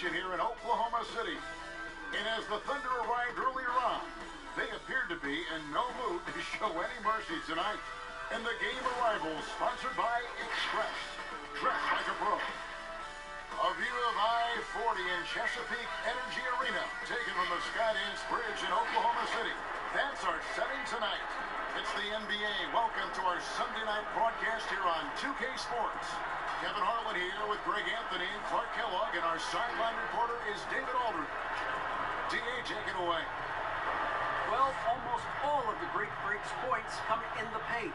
action here in Oklahoma City. And as the Thunder arrived earlier on, they appeared to be in no mood to show any mercy tonight. And the game arrival sponsored by Express. Dress like a pro. A view of I-40 in Chesapeake Energy Arena, taken from the Skydance Bridge in Oklahoma City. That's our setting tonight. It's the NBA. Welcome to our Sunday night broadcast here on 2K Sports. Kevin Harlan here with Greg Anthony and Clark Kellogg, and our sideline reporter is David Aldridge. D.A., take it away. Well, almost all of the Greek Freaks' points come in the paint.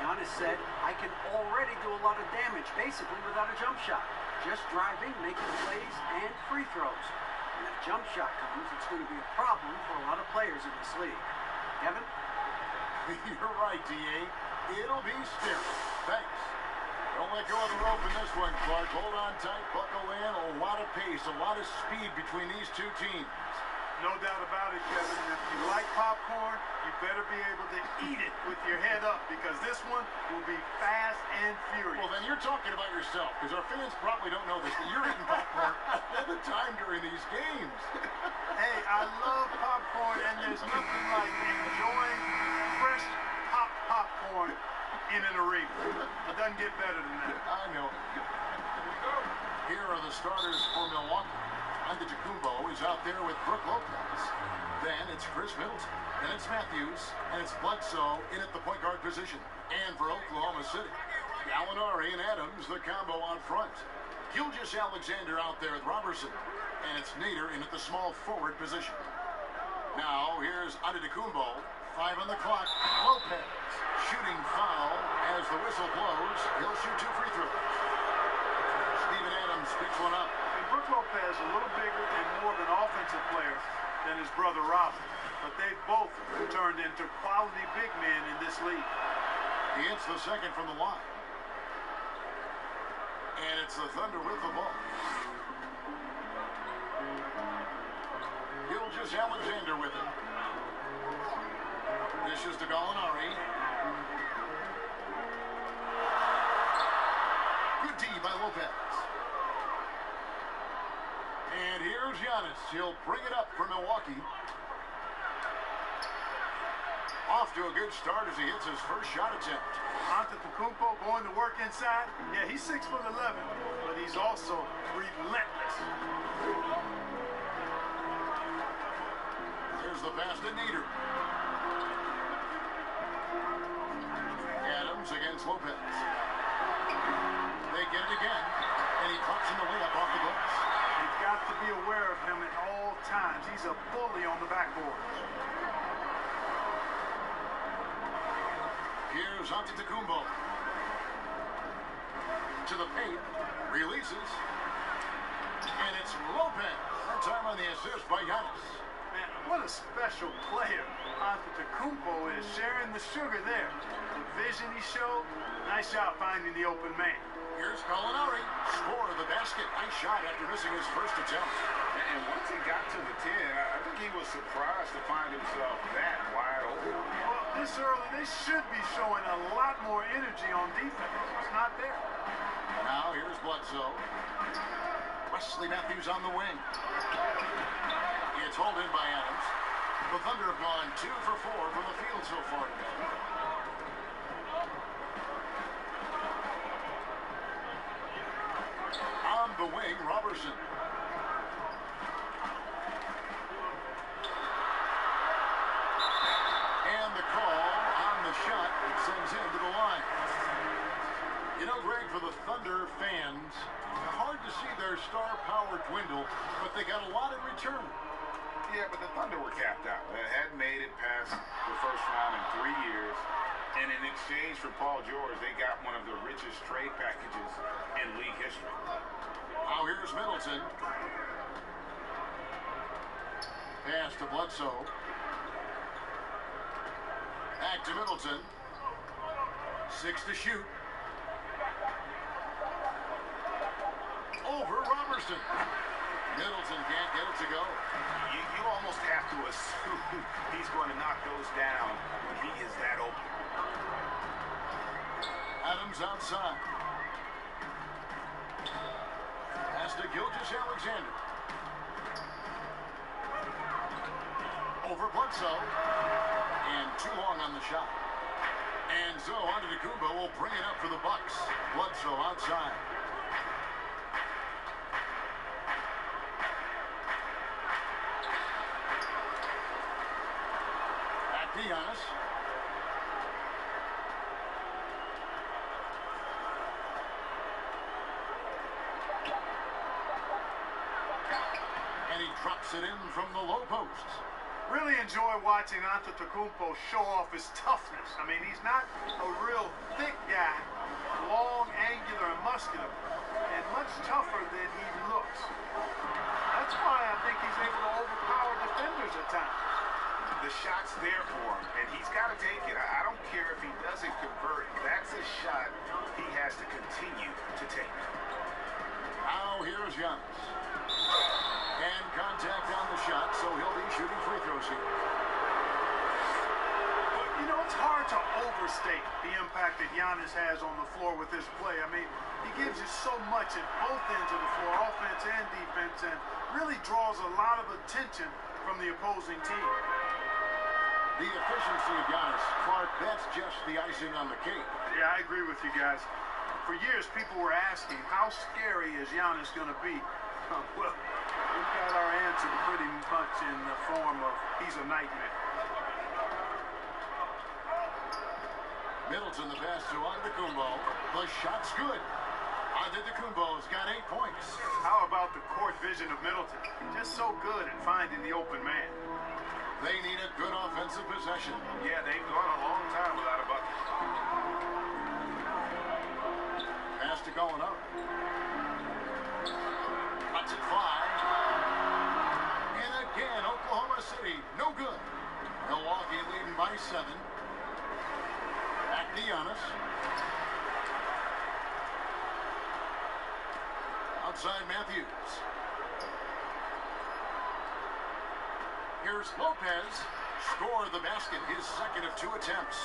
Giannis said, I can already do a lot of damage, basically without a jump shot. Just driving, making plays, and free throws. When that jump shot comes, it's going to be a problem for a lot of players in this league. Kevin? You're right, D.A. It'll be scary. Thanks. Don't let go of the rope in this one, Clark. Hold on tight, buckle in. A lot of pace, a lot of speed between these two teams. No doubt about it, Kevin. If you like popcorn, you better be able to eat it with your head up, because this one will be fast and furious. Well, then you're talking about yourself, because our fans probably don't know this, but you're eating popcorn all the time during these games. Hey, I love popcorn, and there's nothing like enjoying fresh popcorn in an arena. It doesn't get better than that. I know. Here are the starters for Milwaukee. Antetokounmpo is out there with Brook Lopez. Then it's Chris Middleton. Then it's Matthews. And it's Bledsoe in at the point guard position. And for Oklahoma City, Gallinari and Adams, the combo on front. Gilgeous-Alexander out there with Robertson. And it's Nader in at the small forward position. Now, here's Antetokounmpo. 5 on the clock. Lopez. Shooting foul as the whistle blows. He'll shoot 2 free throws. Steven Adams picks one up. Brook Lopez a little bigger and more of an offensive player than his brother Robert, but they both turned into quality big men in this league. He hits the second from the line. And it's the Thunder with the ball. Gilgeous-Alexander with it. Dishes to Gallinari. Good D by Lopez. And here's Giannis. He'll bring it up for Milwaukee. Off to a good start as he hits his first shot attempt. Antetokounmpo going to work inside. Yeah, he's 6'11", but he's also relentless. Here's the pass to Nader. Adams against Lopez. They get it again, and he pops in the layup off the glass. You've got to be aware of him at all times. He's a bully on the backboard. Here's Antetokounmpo. To the paint. Releases. And it's Lopez. That time on the assist by Giannis. Man, what a special player Antetokounmpo is, sharing the sugar there. The vision he showed, nice job finding the open man. Here's Gallinari. Score of the basket. Nice shot after missing his first attempt. And once he got to the 10, I think he was surprised to find himself that wide open. Well, this early, they should be showing a lot more energy on defense. It's not there. Now here's Bledsoe. Wesley Matthews on the wing. It's hauled in by Adams. The Thunder have gone 2 for 4 from the field so far today. On the wing, Robertson. And the call on the shot sends him to the line. You know, Greg, for the Thunder fans, hard to see their star power dwindle, but they got a lot in return. Yeah, but the Thunder were capped out. They hadn't made it past the first round in 3 years. And in exchange for Paul George, they got one of the richest trade packages in league history. Now here's Middleton. Pass to Bledsoe. Back to Middleton. 6 to shoot. Over Robertson. Middleton can't get it to go. You almost have to assume he's going to knock those down when he is that open. Adams outside. Pass to Gilgeous-Alexander. Over Bledsoe. And too long on the shot. And so Antetokounmpo will bring it up for the Bucks. Bledsoe outside. Back to Giannis. And he drops it in from the low post. Really enjoy watching Antetokounmpo show off his toughness. I mean, he's not a real thick guy, long, angular, and muscular, and much tougher than he looks. That's why I think he's able to overpower defenders at times. The shot's there for him, and he's got to take it. I don't care if he doesn't convert. That's a shot he has to continue to take. Now here's Giannis. And contact on the shot, so he'll be shooting free throws here. But, you know, it's hard to overstate the impact that Giannis has on the floor with his play. I mean, he gives you so much at both ends of the floor, offense and defense, and really draws a lot of attention from the opposing team. The efficiency of Giannis, Clark, that's just the icing on the cake. Yeah, I agree with you guys. For years, people were asking, how scary is Giannis going to be? Well, we've got our answer pretty much in the form of he's a nightmare. Middleton, the pass to Antetokounmpo. The shot's good. Antetokounmpo's got 8 points. How about the court vision of Middleton? Just so good at finding the open man. They need a good offensive possession. Yeah, they've gone a long time without a bucket. Pass to Gallinari. Cuts it 5. And again, Oklahoma City, no good. Milwaukee leading by 7. Back to Giannis. Outside Matthews. Here's Lopez. Score the basket, his second of 2 attempts.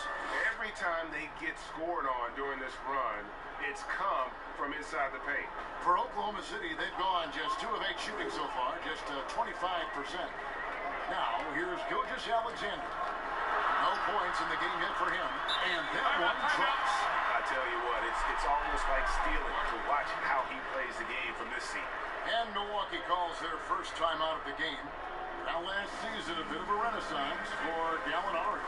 Every time they get scored on during this run, it's come from inside the paint. For Oklahoma City, they've gone just 2 of 8 shooting so far, just 25%. Now, here's Gilgeous-Alexander. No points in the game hit for him, and that one drops. I tell you what, it's almost like stealing to watch how he plays the game from this seat. And Milwaukee calls their first time out of the game. Now, last season, a bit of a renaissance for Gallinari.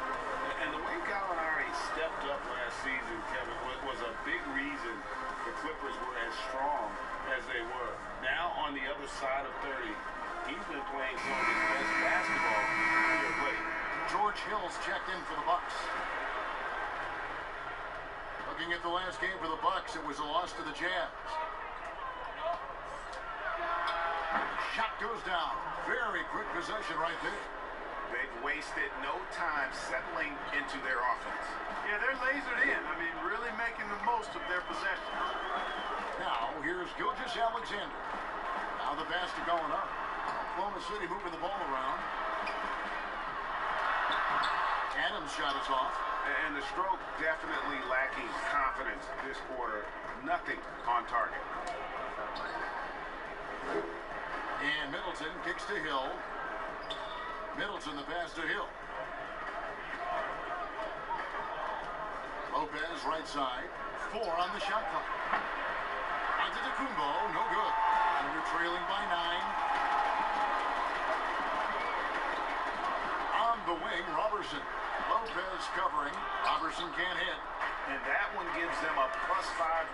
And the way Gallinari stepped up last season, Kevin, was a big reason the Clippers were as strong as they were. Now, on the other side of 30, he's been playing some of his best basketball he ever played. George Hill's checked in for the Bucks. Looking at the last game for the Bucks, it was a loss to the Jazz. Shot goes down. Very quick possession right there. They've wasted no time settling into their offense. Yeah, they're lasered in. I mean, really making the most of their possession. Now, here's Gilgeous-Alexander. Now the pass to Gallinari. Oklahoma City moving the ball around. Adams' shot is off. And the stroke definitely lacking confidence this quarter. Nothing on target. And Middleton kicks to Hill. Middleton the pass to Hill. Lopez right side. 4 on the shot clock. Antetokounmpo, no good. Under trailing by 9. On the wing, Robertson. Lopez covering. Robertson can't hit. And that one gives them a +5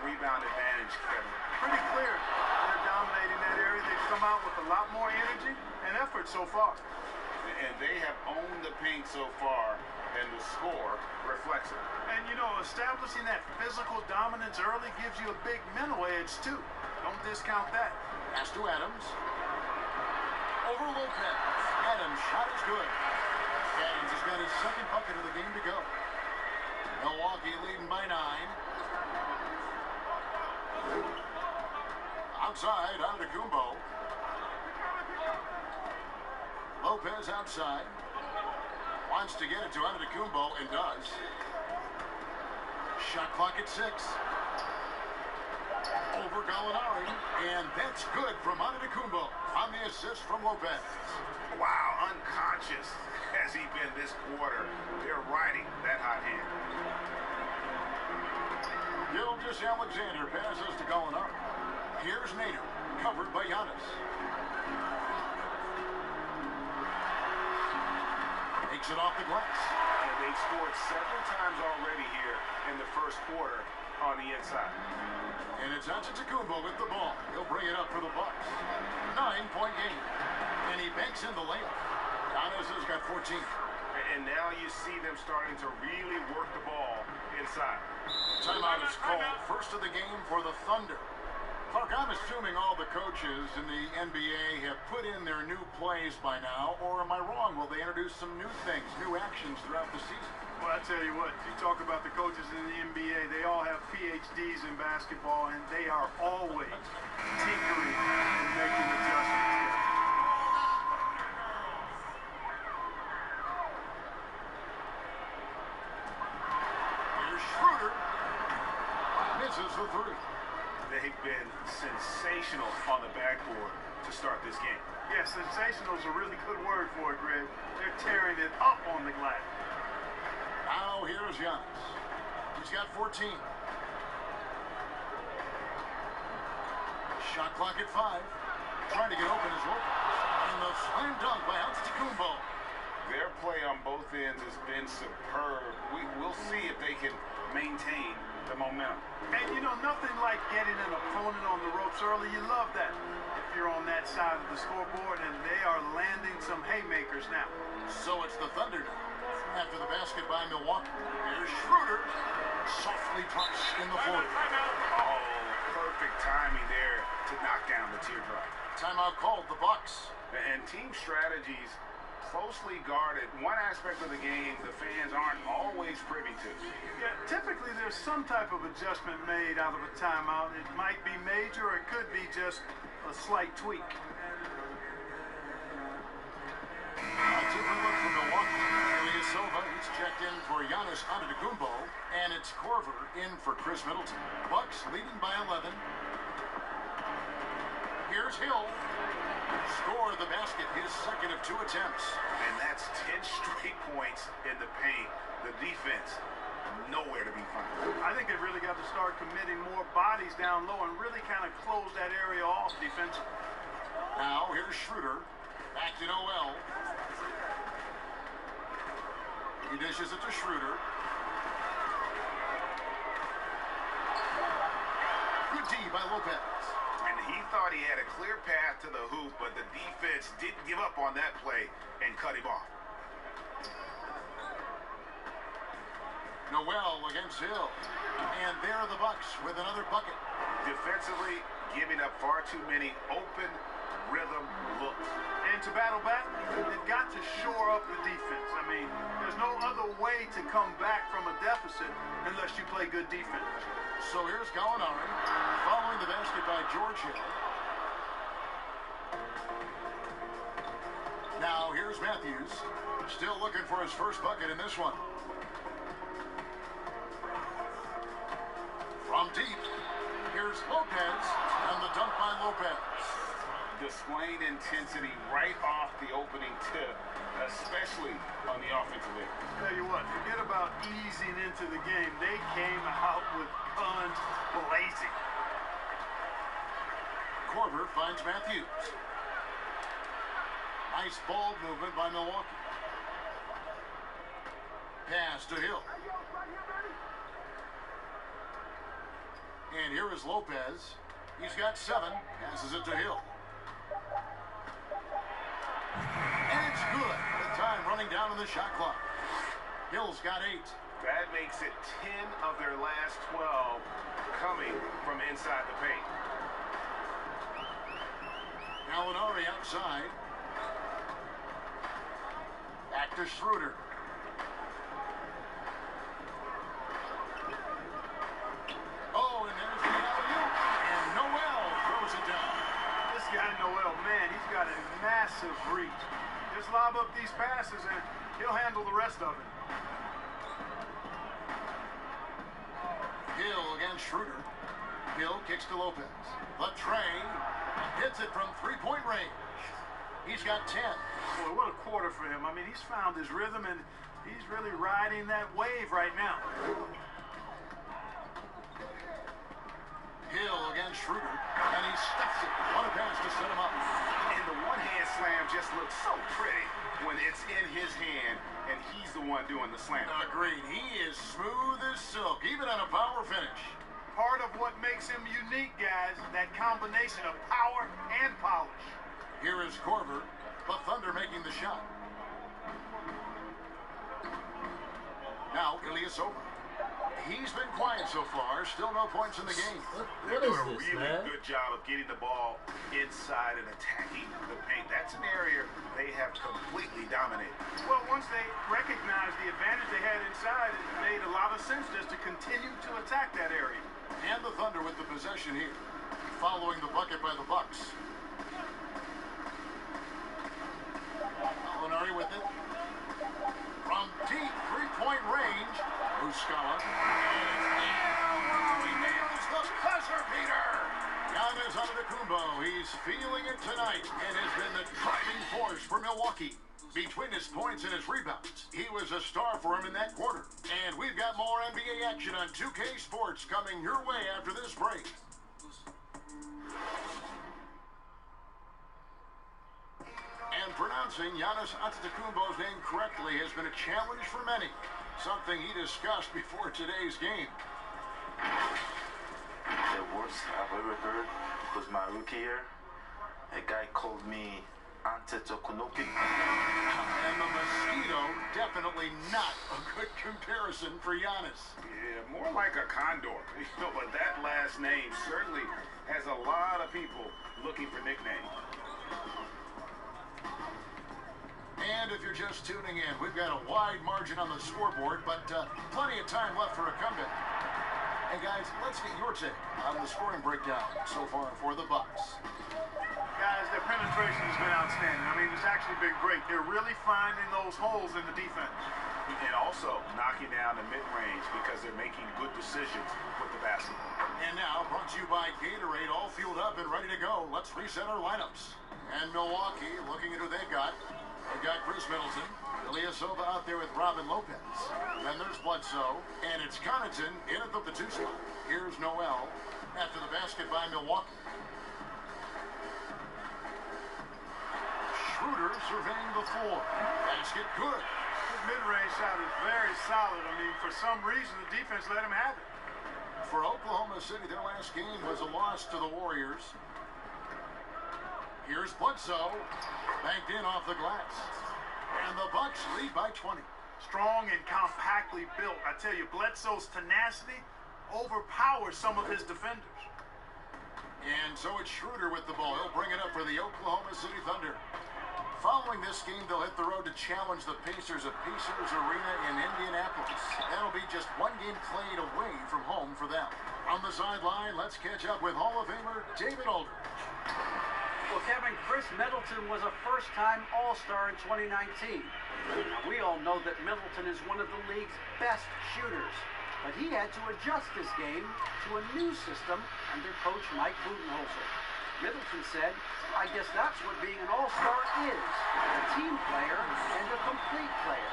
rebound advantage, Kevin. Pretty clear. They're dominating that area. They've come out with a lot more energy and effort so far. And they have owned the paint so far, and the score reflects it. And, you know, establishing that physical dominance early gives you a big mental edge, too. Don't discount that. Pass to Adams. Over Lopez. Adams' shot is good. Adams has got his second bucket of the game to go. Milwaukee leading by 9. Outside, Antetokounmpo. Lopez outside. Wants to get it to Antetokounmpo and does. Shot clock at 6. Over Gallinari, and that's good from Antetokounmpo. on the assist from Lopez. Wow, unconscious has he been this quarter. They're riding that hot hand. Gilgeous Alexander passes to Gallinari. Here's Nader, covered by Giannis. Takes it off the glass. And they've scored several times already here in the first quarter on the inside. And it's Antetokounmpo with the ball. He'll bring it up for the Bucks. 9-point game. And he banks in the layup. Giannis has got 14. And now you see them starting to really work the ball inside. Timeout is called. First of the game for the Thunder. Clark, I'm assuming all the coaches in the NBA have put in their new plays by now, or am I wrong? Will they introduce some new things, new actions throughout the season? Well, I tell you what, you talk about the coaches in the NBA, they all have PhDs in basketball, and they are always tinkering and making adjustments. Here's Schroeder. Misses the three. They've been sensational on the backboard to start this game. Yeah, sensational is a really good word for it, Greg. They're tearing it up on the glass. Now here's Giannis. He's got 14. Shot clock at 5. Trying to get open is Lopez. And the slam dunk by Antetokounmpo. Their play on both ends has been superb. We'll see if they can maintain the momentum. And you know, nothing like getting an opponent on the ropes early. You love that if you're on that side of the scoreboard, and they are landing some haymakers now. So it's the Thunder now. After the basket by Milwaukee. Here's Schroeder. Softly drops in the fourth. Oh, perfect timing there to knock down the teardrop. Timeout called the Bucks. And team strategies closely guarded. One aspect of the game the fans aren't always privy to. Yeah, typically there's some type of adjustment made out of a timeout. It might be major, or it could be just a slight tweak. A different look from Milwaukee. Silva, he's checked in for Giannis Antetokounmpo, and it's Korver in for Chris Middleton. Bucks leading by 11. Here's Hill. Score the basket, his second of 2 attempts. And that's 10 straight points in the paint. The defense, nowhere to be found. I think they've really got to start committing more bodies down low and really kind of close that area off defensively. Now, here's Schroeder. Back to Noel. He dishes it to Schroeder. Good D by Lopez. And he thought he had a clear path to the hoop, but the defense didn't give up on that play and cut him off. Noel against Hill. And there are the Bucks with another bucket. Defensively, giving up far too many open rhythm looks. And to battle back, they've got to shore up the defense. I mean, there's no other way to come back from a deficit unless you play good defense. So here's Gallinari, following the basket by George Hill. Now here's Matthews, still looking for his first bucket in this one. From deep, here's Lopez, and the dunk by Lopez. Displaying intensity right off the opening tip, especially on the offensive end. Tell you what, forget about easing into the game. They came out with guns blazing. Korver finds Matthews. Nice ball movement by Milwaukee. Pass to Hill. And here is Lopez. He's got 7. Passes it to Hill. And it's good. The time running down on the shot clock. Hill's got 8. That makes it 10 of their last 12 coming from inside the paint. Gallinari outside. Back to Schroeder. Oh, and there's the alley-oop. And Noel throws it down. This guy Noel, man, he's got a massive reach. Just lob up these passes and he'll handle the rest of it. Hill against Schroeder. Hill kicks to Lopez. The tray. Hits it from three-point range. He's got 10. Boy, what a quarter for him. I mean, he's found his rhythm, and he's really riding that wave right now. Hill against Schroeder, and he stuffs it. What a pass to set him up. And the one-hand slam just looks so pretty when it's in his hand, and he's the one doing the slam. Agreed. He is smooth as silk, even on a power finish. Part of what makes him unique, guys, that combination of power and polish. Here is Korver, the Thunder making the shot. Now, Ilyasova. He's been quiet so far. Still no points in the game. They're doing a really good job of getting the ball inside and attacking the paint. That's an area they have completely dominated. Well, once they recognized the advantage they had inside, it made a lot of sense just to continue to attack that area. And the Thunder with the possession here, following the bucket by the Bucks. Molinari with it. From deep three-point range, Muscala. He nails the buzzer beater. Giannis Antetokounmpo, he's feeling it tonight and has been the driving force for Milwaukee. Between his points and his rebounds, he was a star for him in that quarter. And we've got more NBA action on 2K Sports coming your way after this break. And pronouncing Giannis Antetokounmpo's name correctly has been a challenge for many, something he discussed before today's game. The worst I've ever heard was my rookie year. A guy called me Antetokounmpo. And the mosquito, definitely not a good comparison for Giannis. Yeah, more like a condor. But that last name certainly has a lot of people looking for nicknames. And if you're just tuning in, we've got a wide margin on the scoreboard, but plenty of time left for a comeback. And guys, let's get your take on the scoring breakdown so far for the Bucks. Guys, their penetration has been outstanding. I mean, it's actually been great. They're really finding those holes in the defense. And also knocking down the mid-range because they're making good decisions with the basketball. And now, brought to you by Gatorade, all fueled up and ready to go. Let's reset our lineups. And Milwaukee, looking at who they've got. They've got Chris Middleton, Ilyasova out there with Robin Lopez. Then there's Bledsoe, and it's Connaughton in at the 2 spot. Here's Noel after the basket by Milwaukee. Schroeder surveying the floor. Basket good. His mid-range shot is very solid. I mean, for some reason, the defense let him have it. For Oklahoma City, their last game was a loss to the Warriors. Here's Bledsoe, banked in off the glass. And the Bucks lead by 20. Strong and compactly built. I tell you, Bledsoe's tenacity overpowers some of his defenders. And so it's Schroeder with the ball. He'll bring it up for the Oklahoma City Thunder. Following this game, they'll hit the road to challenge the Pacers at Pacers Arena in Indianapolis. That'll be just one game played away from home for them. On the sideline, let's catch up with Hall of Famer David Aldridge. Well, Kevin, Chris Middleton was a first-time All-Star in 2019. Now, we all know that Middleton is one of the league's best shooters, but he had to adjust his game to a new system under coach Mike Budenholzer. Middleton said, "I guess that's what being an All-Star is, a team player and a complete player.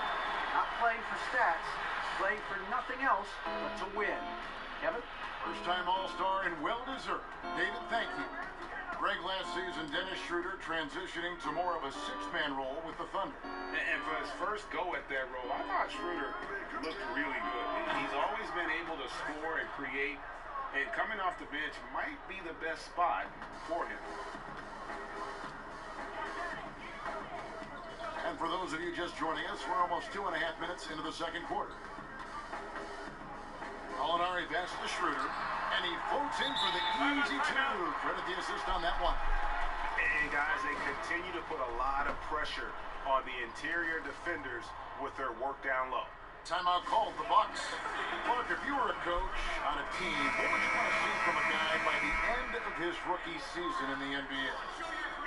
Not playing for stats, playing for nothing else but to win." Kevin? First-time All-Star and well-deserved. David, thank you. Greg last season, Dennis Schroeder transitioning to more of a six-man role with the Thunder. And for his first go at that role, I thought Schroeder looked really good. He's always been able to score and create, and coming off the bench might be the best spot for him. And for those of you just joining us, we're almost 2.5 minutes into the second quarter. Molinari passes to Schroeder, and he floats in for the easy two. Credit the assist on that one. And guys, they continue to put a lot of pressure on the interior defenders with their work down low. Timeout called the Bucks. Clark, if you were a coach on a team, what would you want to see from a guy by the end of his rookie season in the NBA?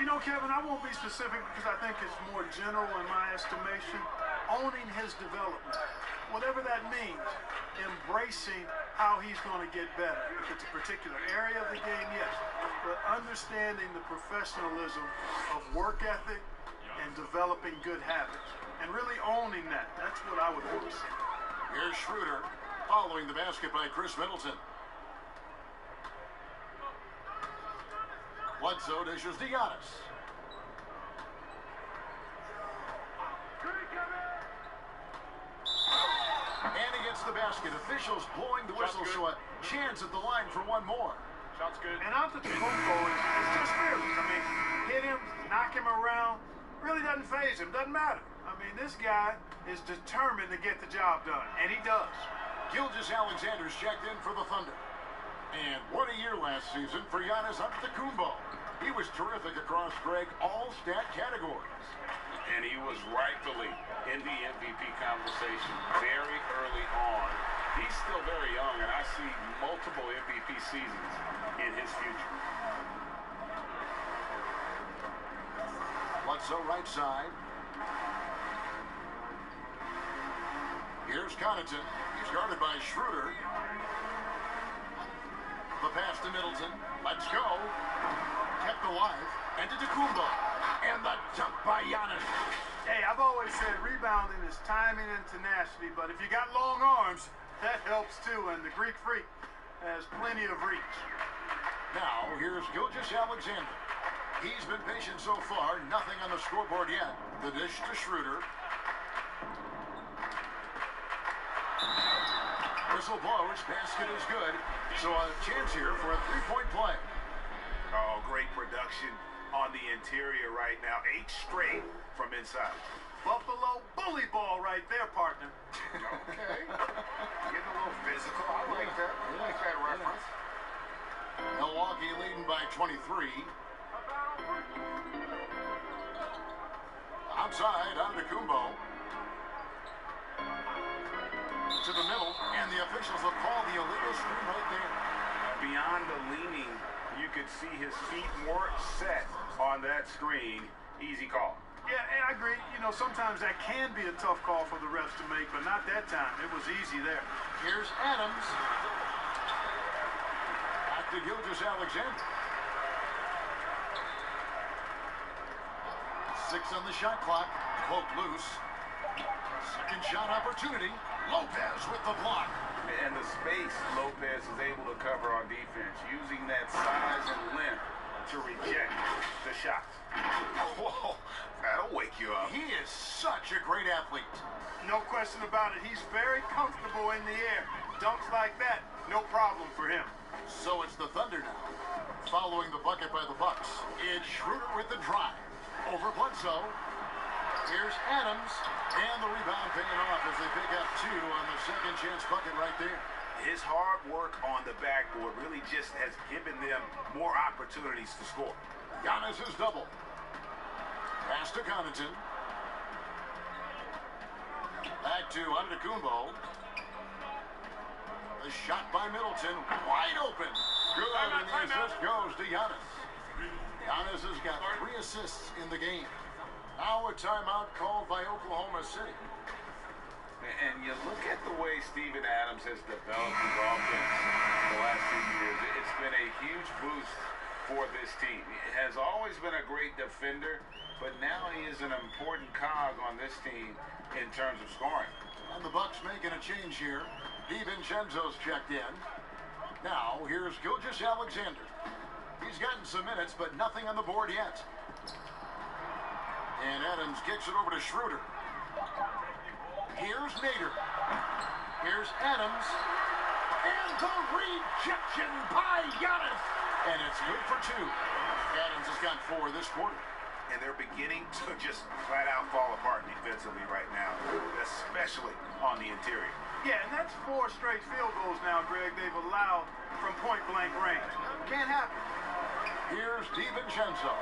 You know, Kevin, I won't be specific because I think it's more general in my estimation. Owning his development, whatever that means, embracing how he's going to get better. If it's a particular area of the game, yes. But understanding the professionalism of work ethic and developing good habits and really owning that, that's what I would want to see. Here's Schroeder following the basket by Chris Middleton. Bledsoe dishes to Giannis. And he gets the basket. Officials blowing the whistle, so a chance at the line for one more. Shot's good. And Antetokounmpo is just fearless. I mean, hit him, knock him around, really doesn't faze him, doesn't matter. I mean, this guy is determined to get the job done, and he does. Gilgeous-Alexander's checked in for the Thunder. And what a year last season for Giannis Antetokounmpo. He was terrific across, Greg, all stat categories. And he was rightfully in the MVP conversation very early on. He's still very young, and I see multiple MVP seasons in his future. Bledsoe right side. Here's Connaughton. He's guarded by Schroeder. The pass to Middleton. Let's go. Kept alive. And to Antetokounmpo. And the dunk by Giannis. Hey, I've always said rebounding is timing and tenacity, but if you got long arms, that helps too, and the Greek Freak has plenty of reach. Now, here's Gilgeous-Alexander. He's been patient so far, nothing on the scoreboard yet. The dish to Schroeder. Whistle blows, basket is good. So a chance here for a three-point play. Oh, great production on the interior right now. 8 straight from inside. Buffalo bully ball right there, partner. Okay. Getting a little physical. I like that. I like that reference. Milwaukee leading by 23. Outside, Antetokounmpo. To the middle, and the officials will call the illegal screen right there. Beyond the leaning, you could see his feet more set on that screen. Easy call. Yeah, and I agree. You know, sometimes that can be a tough call for the refs to make, but not that time. It was easy there. Here's Adams. Back to Gilgeous-Alexander. 6 on the shot clock. Cloak loose. Second shot opportunity. Lopez with the block. And the space Lopez is able to cover on defense, using that size and length to reject the shots. Whoa, that'll wake you up. He is such a great athlete. No question about it. He's very comfortable in the air. Dunks like that, no problem for him. So it's the Thunder now. Following the bucket by the Bucks, it's Schroeder with the drive. Over Bledsoe. Here's Adams, and the rebound paying off as they pick up 2 on the second chance bucket right there. His hard work on the backboard really just has given them more opportunities to score. Giannis is double. Pass to Connaughton. Back to Antetokounmpo. A shot by Middleton, wide open. Good, and the assist goes to Giannis. Giannis has got 3 assists in the game. Now a timeout called by Oklahoma City. And you look at the way Steven Adams has developed his offense the last few years. It's been a huge boost for this team. He has always been a great defender, but now he is an important cog on this team in terms of scoring. And the Bucks making a change here. DiVincenzo's checked in. Now here's Gilgeous-Alexander. He's gotten some minutes, but nothing on the board yet. And Adams kicks it over to Schroeder. Here's Nader. Here's Adams. And the rejection by Giannis. And it's good for 2. Adams has got 4 this quarter. And they're beginning to just flat out fall apart defensively right now, especially on the interior. Yeah, and that's 4 straight field goals now, Greg, they've allowed from point-blank range. Can't happen. Here's DiVincenzo.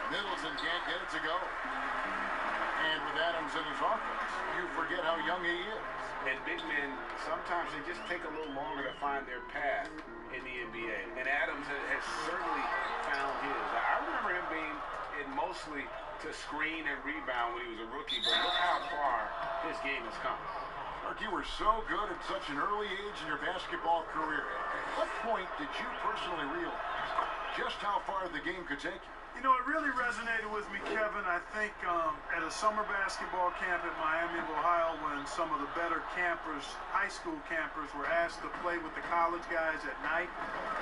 Middleton can't get it to go. And with Adams in his offense, you forget how young he is. And big men, sometimes they just take a little longer to find their path in the NBA. And Adams has certainly found his. I remember him being in mostly to screen and rebound when he was a rookie, but look how far his game has come. Mark, you were so good at such an early age in your basketball career. At what point did you personally realize just how far the game could take you? You know, it really resonated with me, Kevin. I think at a summer basketball camp at Miami of Ohio, when some of the better campers, high school campers, were asked to play with the college guys at night.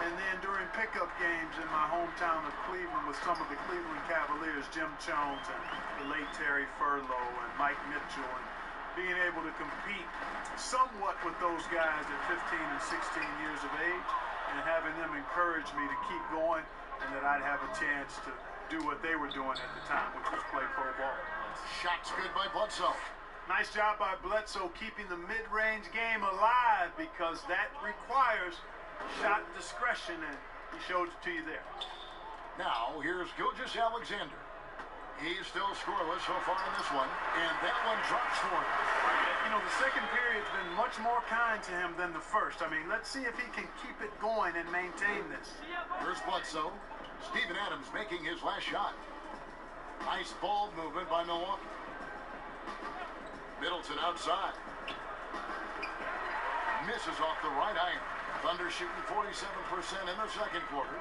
And then during pickup games in my hometown of Cleveland with some of the Cleveland Cavaliers, Jim Jones and the late Terry Furlow and Mike Mitchell, and being able to compete somewhat with those guys at 15 and 16 years of age, and having them encourage me to keep going, and that I'd have a chance to do what they were doing at the time, which was play pro ball. Shots good by Bledsoe. Nice job by Bledsoe keeping the mid-range game alive, because that requires shot discretion, and he showed it to you there. Now, here's Gilgeous-Alexander. He's still scoreless so far in this one, and that one drops for him. You know, the second period's been much more kind to him than the first. I mean, let's see if he can keep it going and maintain this. Here's Bledsoe. Steven Adams making his last shot. Nice ball movement by Milwaukee. Middleton outside. Misses off the right iron. Thunder shooting 47% in the second quarter.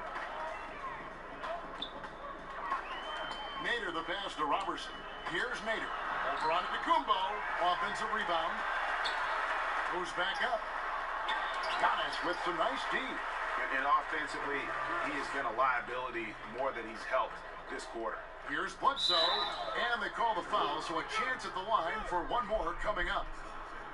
Nader the pass to Robertson. Here's Nader. Over on Antetokounmpo. Offensive rebound. Goes back up. Giannis with some nice D. And offensively, he has been a liability more than he's helped this quarter. Here's Bledsoe. And they call the foul, so a chance at the line for one more coming up.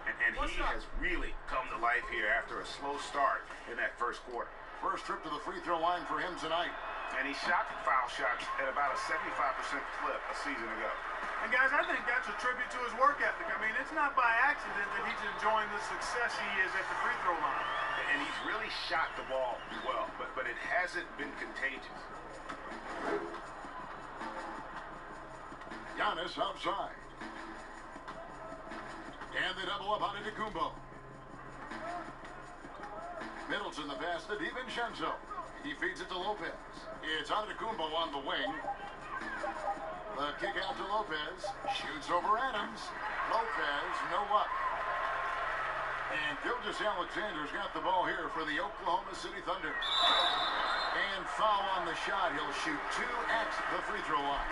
And he has really come to life here after a slow start in that first quarter. First trip to the free throw line for him tonight. And he shot the foul shots at about a 75% clip a season ago. And guys, I think that's a tribute to his work ethic. I mean, it's not by accident that he's enjoying the success he is at the free throw line. And he's really shot the ball well, but it hasn't been contagious. Giannis outside. And they double up on Antetokounmpo. Middleton the pass to DiVincenzo. He feeds it to Lopez. It's Antetokounmpo on the wing. The kick out to Lopez. Shoots over Adams. Lopez, no luck. And Gilgeous-Alexander's got the ball here for the Oklahoma City Thunder. And foul on the shot. He'll shoot 2 at the free throw line.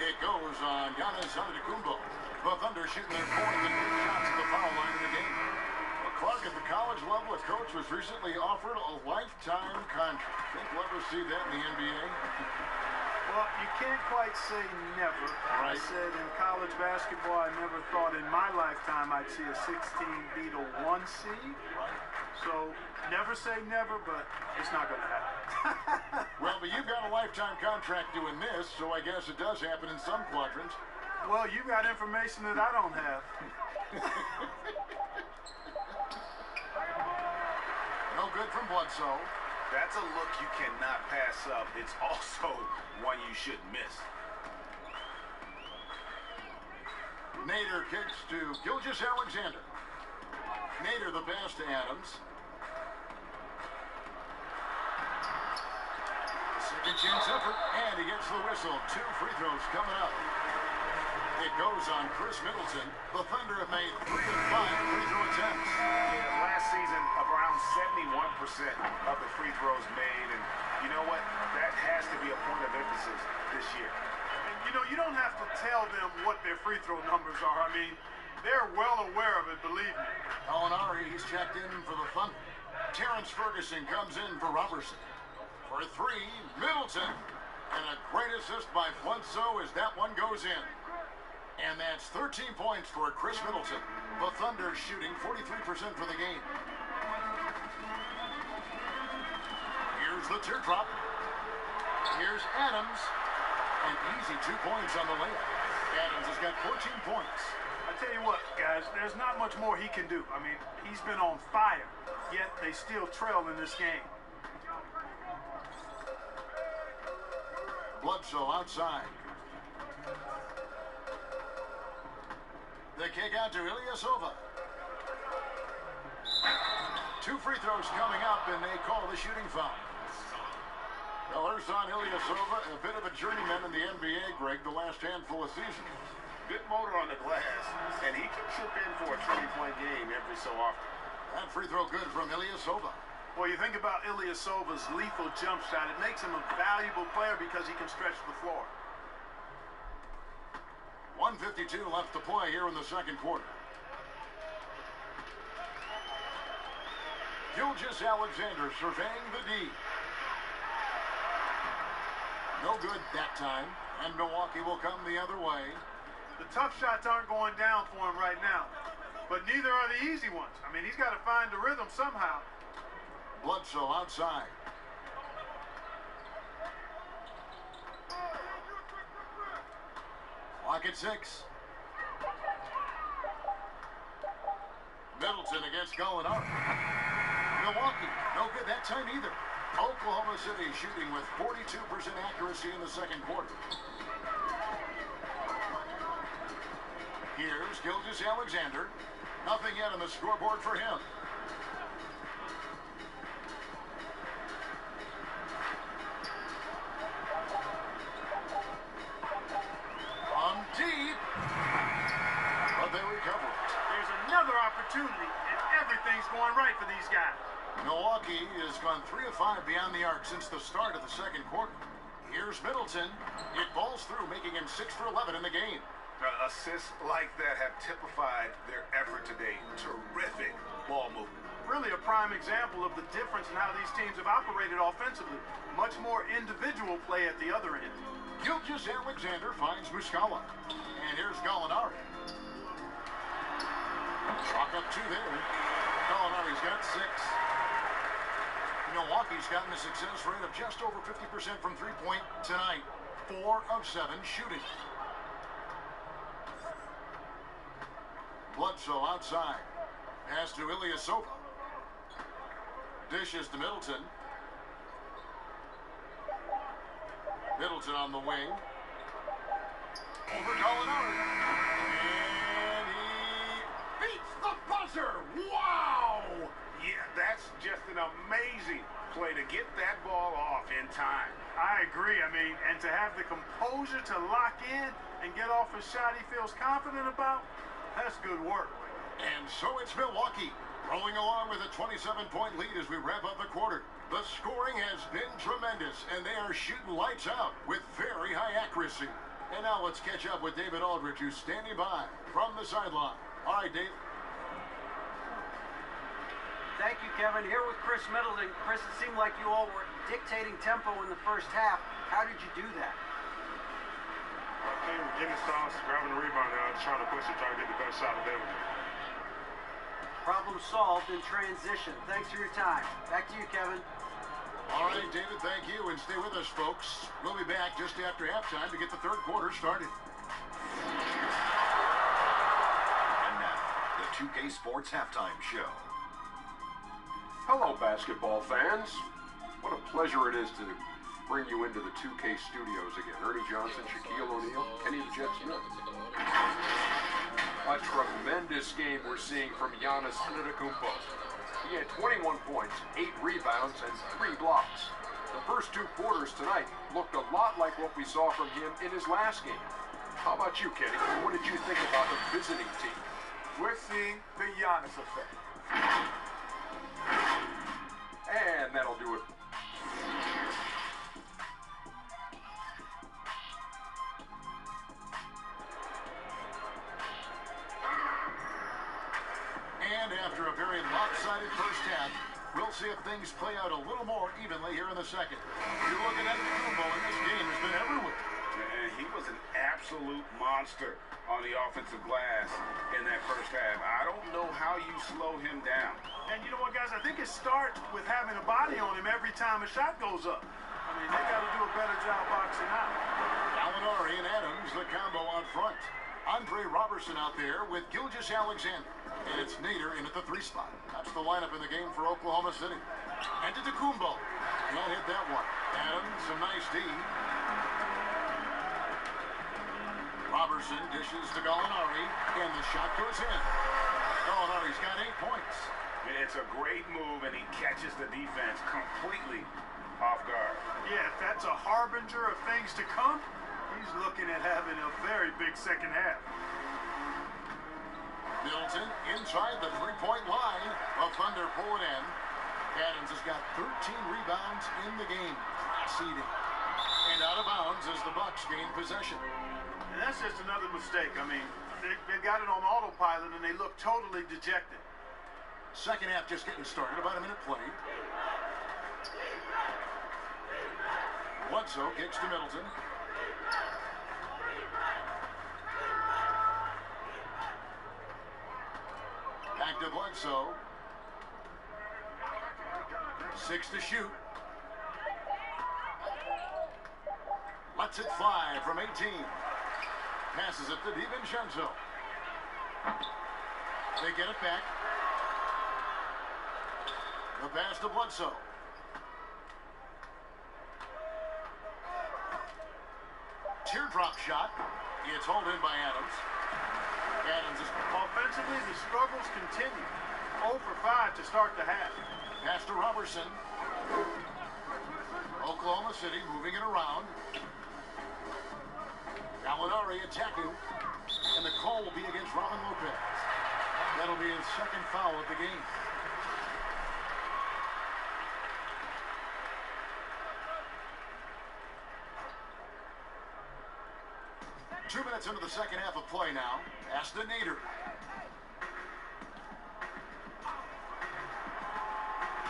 It goes on Giannis Antetokounmpo. The Thunder shooting their 4th and 5th shots at the foul line of the game. Well, Clark, at the college level, a coach was recently offered a lifetime contract. Think we'll ever see that in the NBA? Well, you can't quite say never. Right. I said in college basketball, I never thought in my lifetime I'd see a 16 beat a 1 seed. Right. So, never say never, but it's not going to happen. Well, but you've got a lifetime contract doing this, so I guess it does happen in some quadrants. Well, you got information that I don't have. No good from Bledsoe. That's a look you cannot pass up. It's also one you shouldn't miss. Nader kicks to Gilgeous-Alexander. Nader the pass to Adams. Second chance effort, and he gets the whistle. 2 free throws coming up. It goes on Chris Middleton. The Thunder have made 3 of 5 free throw attempts. Yeah, last season, around 71% of the free throws made. And you know what? That has to be a point of emphasis this year. And, you know, you don't have to tell them what their free throw numbers are. I mean, they're well aware of it, believe me. Molinari, he's checked in for the Thunder. Terrence Ferguson comes in for Robertson. For 3, Middleton. And a great assist by Bledsoe as that one goes in. And that's 13 points for Chris Middleton. The Thunder shooting 43% for the game. Here's the teardrop. Here's Adams. An easy 2 points on the layup. Adams has got 14 points. I tell you what, guys, there's not much more he can do. I mean, he's been on fire, yet they still trail in this game. Bledsoe outside. The kick out to Ilyasova. 2 free throws coming up, and they call the shooting foul. Well, Ersan Ilyasova, a bit of a journeyman in the NBA, Greg, the last handful of seasons. Good motor on the glass, and he can chip in for a 20-point game every so often. That free throw good from Ilyasova. Well, you think about Ilyasova's lethal jump shot. It makes him a valuable player because he can stretch the floor. 1:52 left to play here in the second quarter. Gilgeous-Alexander surveying the D. No good that time, and Milwaukee will come the other way. The tough shots aren't going down for him right now, but neither are the easy ones. I mean, he's got to find the rhythm somehow. Bledsoe outside. Clock at 6. Middleton against Gallinari. Milwaukee, no good that time either. Oklahoma City shooting with 42% accuracy in the second quarter. Here's Gilgeous-Alexander. Nothing yet on the scoreboard for him. On deep. But they recover it. There's another opportunity, and everything's going right for these guys. Milwaukee has gone 3 of 5 beyond the arc since the start of the second quarter. Here's Middleton. It balls through, making him 6 for 11 in the game. Assists like that have typified their effort today. Terrific ball movement. Really a prime example of the difference in how these teams have operated offensively. Much more individual play at the other end. Gilgeous-Alexander finds Muscala. And here's Gallinari. Chalk up 2 there. Gallinari's got 6. Milwaukee's gotten a success rate of just over 50% from three-point tonight. 4 of 7 shooting. Bledsoe outside. Pass to Ilyasova. Dishes to Middleton. Middleton on the wing. Over Gallinari. And he beats the buzzer. Wow! Yeah, that's just an amazing play to get that ball off in time. I agree. I mean, and to have the composure to lock in and get off a shot he feels confident about, that's good work. And so it's Milwaukee rolling along with a 27-point lead as we wrap up the quarter. The scoring has been tremendous, and they are shooting lights out with very high accuracy. And now let's catch up with David Aldridge, who's standing by from the sideline. All right, Dave. Thank you, Kevin. Here with Chris Middleton. Chris, it seemed like you all were dictating tempo in the first half. How did you do that? I think we're getting stops, grabbing the rebound now, trying to push it, trying to get the best shot available. Problem solved in transition. Thanks for your time. Back to you, Kevin. All right, David, thank you. And stay with us, folks. We'll be back just after halftime to get the third quarter started. And now, the 2K Sports Halftime Show. Hello, basketball fans. What a pleasure it is to bring you into the 2K studios again. Ernie Johnson, Shaquille O'Neal, Kenny the Jet Smith. A tremendous game we're seeing from Giannis Antetokounmpo. He had 21 points, 8 rebounds, and 3 blocks. The first 2 quarters tonight looked a lot like what we saw from him in his last game. How about you, Kenny? What did you think about the visiting team? We're seeing the Giannis effect. And that'll do it. And after a very lopsided first half, we'll see if things play out a little more evenly here in the second. You're looking at Antetokounmpo, and this game has been everywhere. And he was an absolute monster on the offensive glass in that first half. I don't know how you slow him down. And you know what, guys? I think it starts with having a body on him every time a shot goes up. I mean, they got to do a better job boxing out. Gallinari and Adams, the combo out front. Andre Robertson out there with Gilgeous-Alexander. And it's Nader in at the 3 spot. That's the lineup in the game for Oklahoma City. Antetokounmpo. Can't hit that one. Adams, some nice D. Robertson dishes to Gallinari, and the shot goes in. Gallinari's got 8 points. It's a great move, and he catches the defense completely off guard. Yeah, if that's a harbinger of things to come, he's he's looking at having a very big second half. Middleton inside the three-point line. The Thunder pull it in. Adams has got 13 rebounds in the game. Class-leading. And out of bounds as the Bucks gain possession. And that's just another mistake. I mean, they got it on autopilot and they look totally dejected. Second half just getting started. About a minute played. Bledsoe kicks to Middleton. Back to Bledsoe. 6 to shoot. Lets it fly from 18. Passes it to DiVincenzo. They get it back. The pass to Bledsoe. Teardrop shot. It's hauled in by Adams. Adams is Offensively, the struggles continue. 0 for 5 to start the half. pass to Robertson. Oklahoma City moving it around. Gallinari attacking. And the call will be against Robin Lopez. That'll be his second foul of the game. Two minutes into the second half of play now. Aston Nader.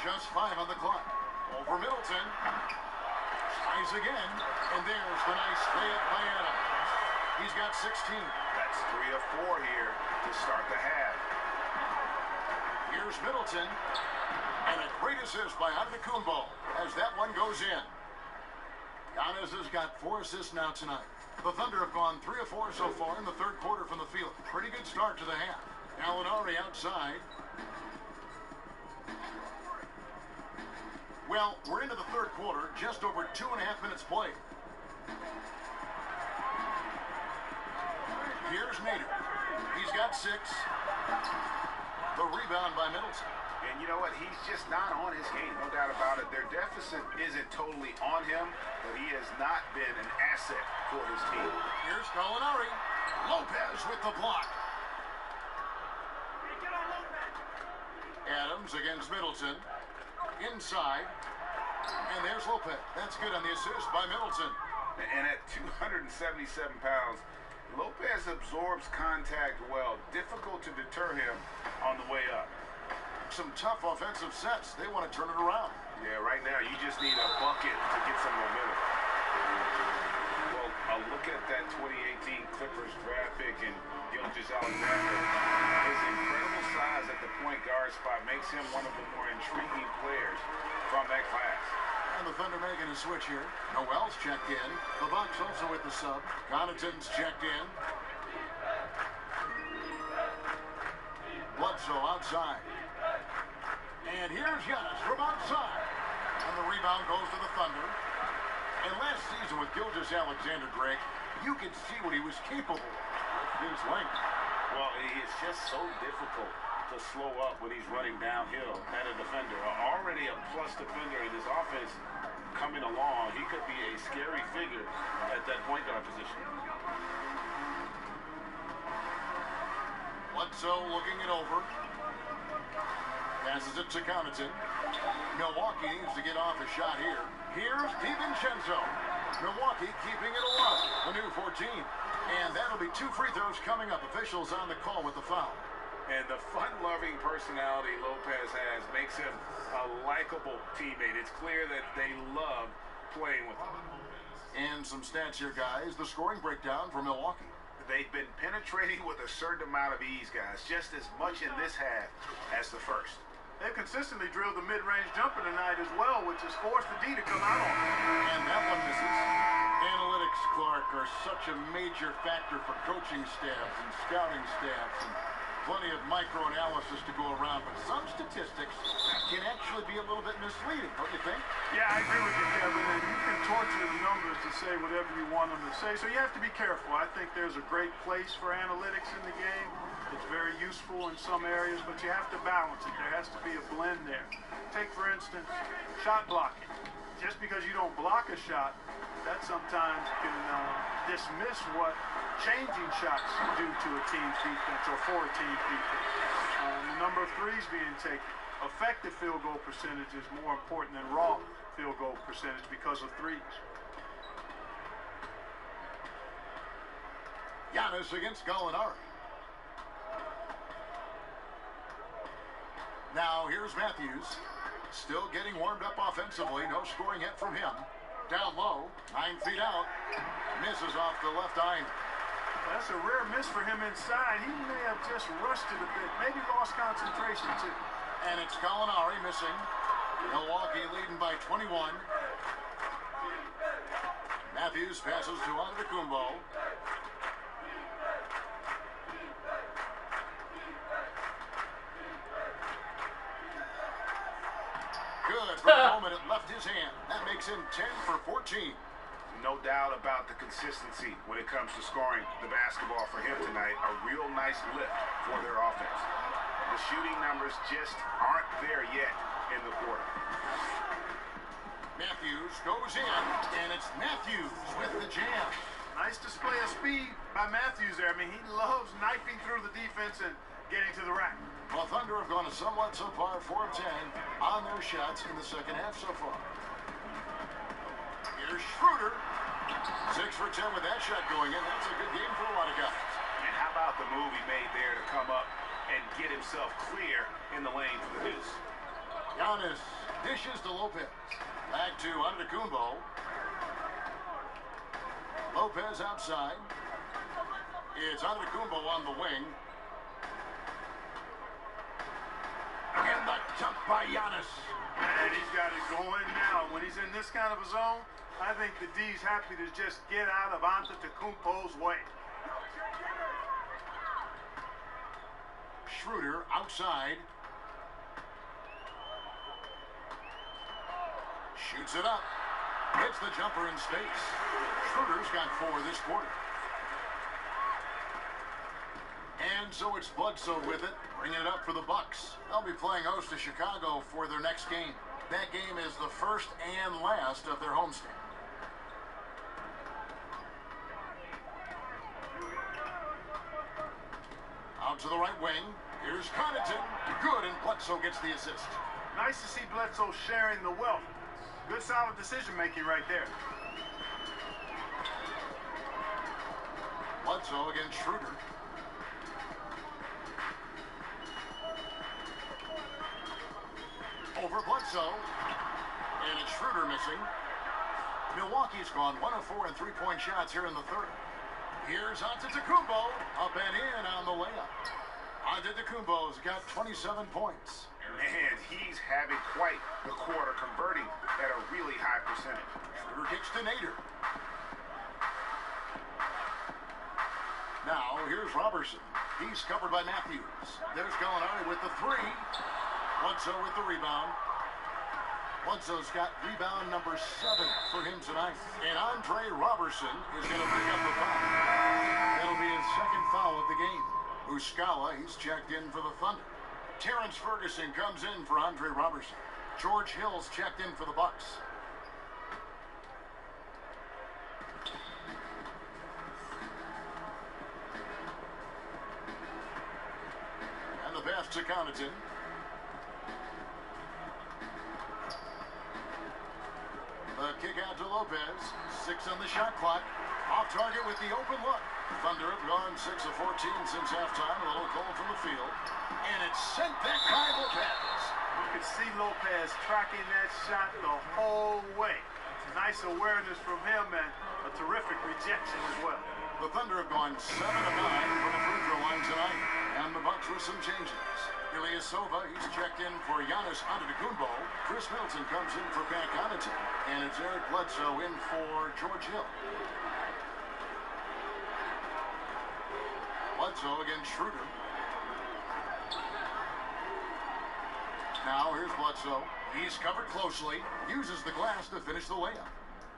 Just 5 on the clock. Over Middleton. Tries again. And there's the nice layup by Adams. He's got 16. That's 3 of 4 here to start the half. Here's Middleton. And a great assist by Antetokounmpo as that one goes in. Giannis has got 4 assists now tonight. The Thunder have gone 3 of 4 so far in the third quarter from the field. Pretty good start to the half. Gallinari outside. Well, we're into the third quarter, just over 2.5 minutes played. Here's Nader. He's got 6. The rebound by Middleton. And you know what? He's just not on his game, no doubt about it. Their deficit isn't totally on him, but he has not been an asset for his team. Here's Gallinari. Lopez with the block. Adams against Middleton. Inside. And there's Lopez. That's good on the assist by Middleton. And at 277 pounds, Lopez absorbs contact well. Difficult to deter him on the way up. Some tough offensive sets. They want to turn it around. Yeah, right now you just need a bucket to get some momentum. Well, a look at that 2018 Clippers draft pick and Gilgeous-Alexander. His incredible size at the point guard spot makes him one of the more intriguing players from that class. And the Thunder making a switch here. Noel's checked in. The Bucks also with the sub. Connaughton's checked in. Bledsoe outside. And here's Giannis from outside. And the rebound goes to the Thunder. And last season with Gilgeous-Alexander, Greg, you could see what he was capable of with his length. Well, it's just so difficult to slow up when he's running downhill at a defender. Already a plus defender in his offense coming along. He could be a scary figure at that point guard position. Bledsoe looking it over. Passes it to Connaughton. Milwaukee needs to get off a shot here. Here's DiVincenzo. Milwaukee keeping it alive. The new 14. And that'll be 2 free throws coming up. Officials on the call with the foul. And the fun-loving personality Lopez has makes him a likable teammate. It's clear that they love playing with him. And some stats here, guys. The scoring breakdown for Milwaukee. They've been penetrating with a certain amount of ease, guys. Just as much in this half as the first. They've consistently drilled the mid-range jumper tonight as well, which has forced the D to come out on. And that one misses. Analytics, Clark, are such a major factor for coaching staffs and scouting staffs. And plenty of micro-analysis to go around. But some statistics can actually be a little bit misleading, don't you think? Yeah, I agree with you, Kevin. And you can torture the numbers to say whatever you want them to say. So you have to be careful. I think there's a great place for analytics in the game. It's very useful in some areas, but you have to balance it. There has to be a blend there. Take, for instance, shot blocking. Just because you don't block a shot, that sometimes can dismiss what changing shots do to a team's defense or for a team's defense. The number of threes being taken. Effective field goal percentage is more important than raw field goal percentage because of threes. Giannis against Gallinari. Now here's Matthews. Still getting warmed up offensively. No scoring yet from him. Down low, 9 feet out. Misses off the left eye. That's a rare miss for him inside. He may have just rushed it a bit. Maybe lost concentration too. And it's Gallinari missing. Milwaukee leading by 21. Matthews passes to Antetokounmpo. Good. For a moment, it left his hand. That makes him 10 for 14. No doubt about the consistency when it comes to scoring the basketball for him tonight. A real nice lift for their offense. The shooting numbers just aren't there yet in the quarter. Matthews goes in, and it's Matthews with the jam. Nice display of speed by Matthews there. I mean, he loves knifing through the defense and getting to the rack. Well, Thunder have gone somewhat so far, 4 of 10 on their shots in the second half so far. Here's Schroeder. 6 for 10 with that shot going in. That's a good game for a lot of guys. And how about the move he made there to come up and get himself clear in the lane for the deuce? Giannis dishes to Lopez. Back to Antetokounmpo. Lopez outside. It's Antetokounmpo on the wing. And the jump by Giannis. And he's got it going now. When he's in this kind of a zone, I think the D's happy to just get out of Antetokounmpo's way. Schroeder outside. Shoots it up. Hits the jumper in space. Schroeder's got 4 this quarter. And so it's Bledsoe with it, bringing it up for the Bucks. They'll be playing host to Chicago for their next game. That game is the first and last of their homestand. Out to the right wing. Here's Connaughton. Good, and Bledsoe gets the assist. Nice to see Bledsoe sharing the wealth. Good, solid decision-making right there. Bledsoe against Schroeder. Over Bledsoe. And it's Schroeder missing. Milwaukee's gone 1 of 4 in three-point shots here in the third. Here's Antetokounmpo. Up and in on the layup. Antetokounmpo's got 27 points. Man, he's having quite the quarter, converting at a really high percentage. Schroeder kicks to Nader. Now, here's Robertson. He's covered by Matthews. There's Gallinari with the 3. Bledsoe with the rebound. Bledsoe's got rebound number 7 for him tonight. And Andre Robertson is going to pick up the foul. That'll be his second foul of the game. Muscala, he's checked in for the Thunder. Terrence Ferguson comes in for Andre Robertson. George Hill's checked in for the Bucks. And the pass to Connaughton. The kick out to Lopez. 6 on the shot clock. Off target with the open look. Thunder have gone 6 of 14 since halftime. A little cold from the field. And it's sent back by Lopez. You could see Lopez tracking that shot the whole way. Nice awareness from him and a terrific rejection as well. The Thunder have gone 7 of 9 from the free throw line tonight. And the Bucks with some changes. Ilyasova, he's checked in for Giannis Antetokounmpo. Chris Middleton comes in for Pat Connaughton. And it's Eric Bledsoe in for George Hill. Bledsoe against Schroeder. Now here's Bledsoe. He's covered closely. Uses the glass to finish the layup.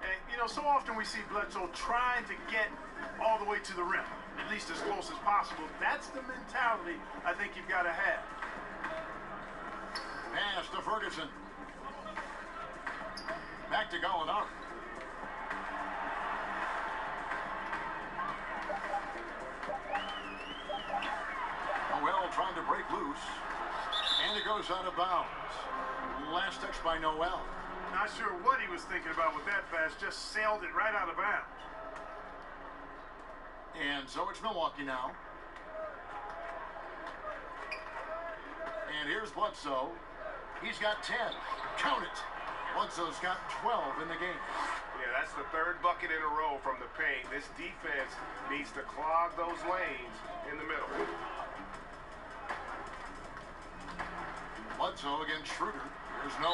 And, you know, so often we see Bledsoe trying to get all the way to the rim, at least as close as possible. That's the mentality I think you've got to have. Pass to Ferguson. Back to Gallinari. goes out of bounds. Last touch by Noel. Not sure what he was thinking about with that pass. Just sailed it right out of bounds. And so it's Milwaukee now. And here's Bledsoe. He's got 10. Count it. Bledsoe's got 12 in the game. Yeah, that's the third bucket in a row from the paint. This defense needs to clog those lanes in the middle. Bledsoe against Schroeder. Here's Noel.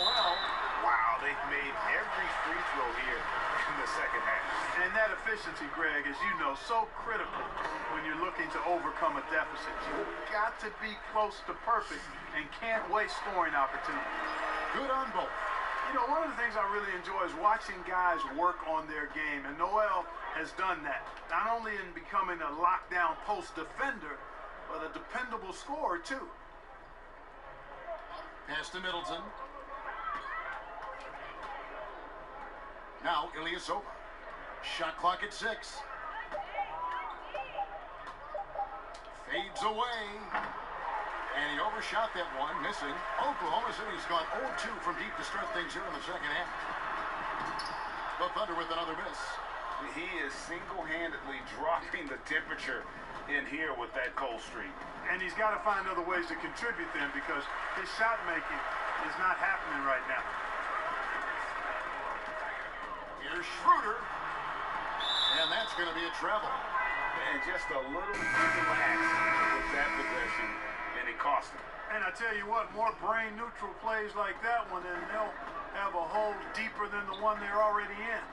Wow, they've made every free throw here in the second half. And that efficiency, Greg, as you know, so critical when you're looking to overcome a deficit. You've got to be close to perfect and can't waste scoring opportunities. Good on both. You know, one of the things I really enjoy is watching guys work on their game, and Noel has done that. Not only in becoming a lockdown post defender, but a dependable scorer, too. Pass to Middleton. Now, Ilyasova. Shot clock at 6. Fades away. And he overshot that one, missing. Oklahoma City's gone 0-2 from deep to start things here in the second half. The Thunder with another miss. He is single-handedly dropping the temperature in here with that cold streak. And he's got to find other ways to contribute then, because his shot making is not happening right now. Here's Schroeder. And that's going to be a travel. And just a little relax with that possession, and it cost him. And I tell you what, more brain-neutral plays like that one, and they'll have a hole deeper than the one they're already in.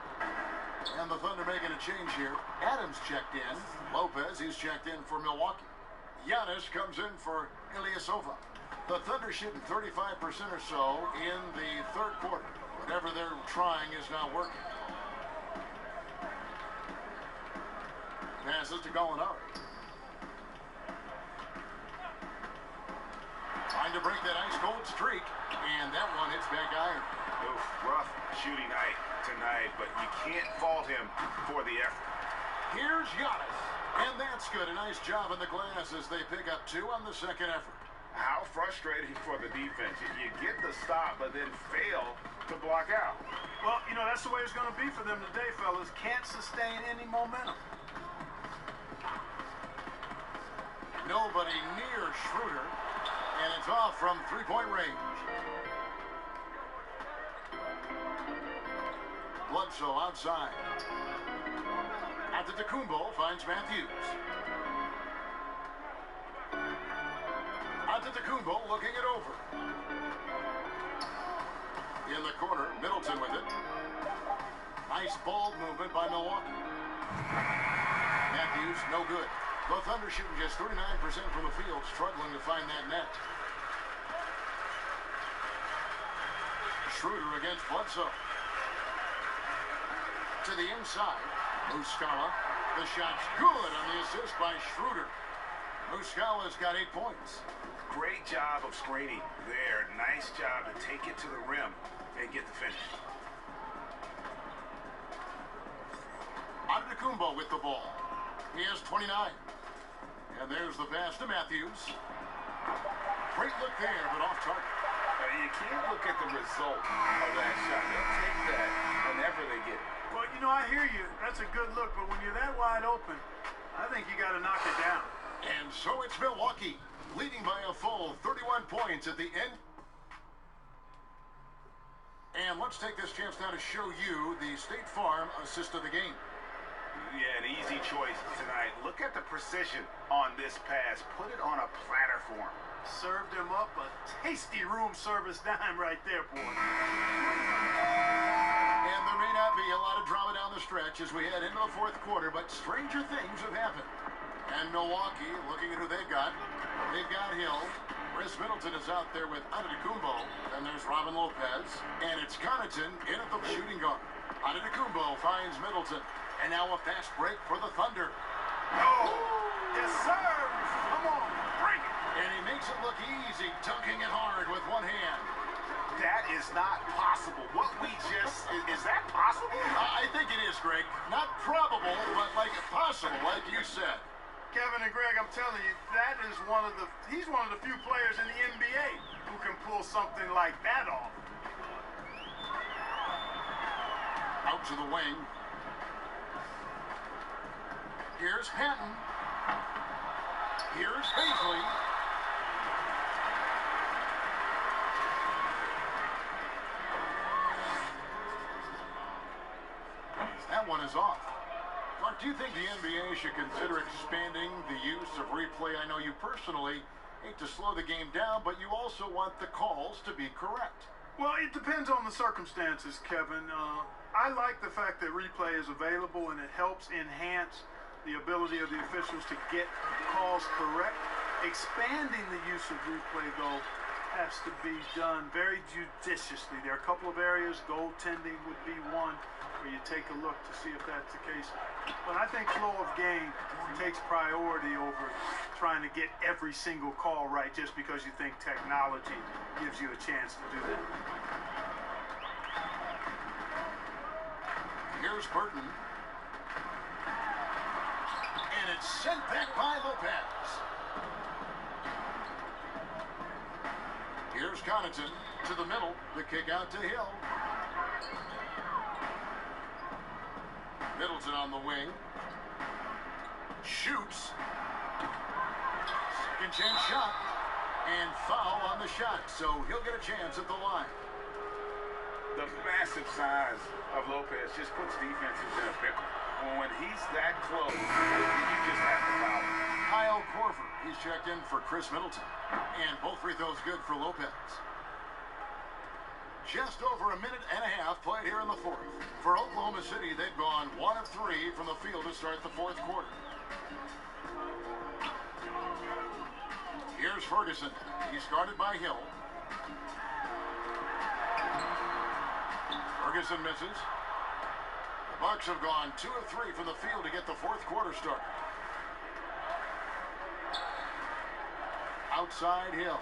And the Thunder making a change here. Adams checked in. Lopez, he's checked in for Milwaukee. Giannis comes in for Ilyasova. The Thunder shooting 35% or so in the third quarter. Whatever they're trying is not working. Passes to Gallinari. Trying to break that ice-cold streak. And that one hits back iron. Oof, rough shooting night tonight, but you can't fault him for the effort. Here's Giannis. And that's good. A nice job in the glass as they pick up 2 on the second effort. How frustrating for the defense. You get the stop, but then fail to block out. Well, you know, that's the way it's going to be for them today, fellas. Can't sustain any momentum. Nobody near Schroeder. And it's off from three-point range. Bledsoe outside. Antetokounmpo finds Matthews. Antetokounmpo looking it over. In the corner, Middleton with it. Nice ball movement by Milwaukee. Matthews, no good. The Thunder shooting just 39% from the field, struggling to find that net. Schroeder against Bledsoe. To the inside, Muscala. The shot's good on the assist by Schroeder. Muscala's got 8 points. Great job of screening there. Nice job to take it to the rim and get the finish. Antetokounmpo with the ball. He has 29. And there's the pass to Matthews. Great look there, but off target. You can't look at the result of that shot. They'll take that whenever they get it. Well, you know, I hear you. That's a good look, but when you're that wide open, I think you got to knock it down. And so it's Milwaukee, leading by a full 31 points at the end. And let's take this chance now to show you the State Farm assist of the game. Yeah, an easy choice tonight. Look at the precision on this pass. Put it on a platter for him. Served him up a tasty room service dime right there, boy. And there may not be a lot of drama down the stretch as we head into the fourth quarter, but stranger things have happened. And Milwaukee, looking at who they've got Hill. Chris Middleton is out there with Antetokounmpo. Then there's Robin Lopez. And it's Connaughton in at the shooting guard. Antetokounmpo finds Middleton. And now a fast break for the Thunder. Oh, yes, sir. Come on, bring it. And he makes it look easy, dunking it hard with one hand. That is not possible. What we just... Is that possible? I think it is, Greg. Not probable, but like possible, like you said. Kevin and Greg, I'm telling you, he's one of the few players in the NBA who can pull something like that off. Out to the wing. Here's Patton. Here's Paisley. That one is off. Mark, do you think the NBA should consider expanding the use of replay? I know you personally hate to slow the game down, but you also want the calls to be correct. Well, it depends on the circumstances, Kevin. I like the fact that replay is available and it helps enhance the ability of the officials to get calls correct. Expanding the use of replay, though, has to be done very judiciously. There are a couple of areas, goaltending would be one, where you take a look to see if that's the case. But I think flow of game takes priority over trying to get every single call right just because you think technology gives you a chance to do that. Here's Burton. And it's sent back by Lopez. Here's Connaughton to the middle. The kick out to Hill. Middleton on the wing. Shoots. Second chance shot. And foul on the shot. So he'll get a chance at the line. The massive size of Lopez just puts defenses in a pickle. When he's that close, you just have to foul him. Kyle Korver, he's checked in for Chris Middleton. And both free throws good for Lopez. Just over a minute and a half played here in the fourth. For Oklahoma City, they've gone 1 of 3 from the field to start the fourth quarter. Here's Ferguson. He's guarded by Hill. Ferguson misses. The Bucks have gone 2 of 3 from the field to get the fourth quarter started. Outside Hill.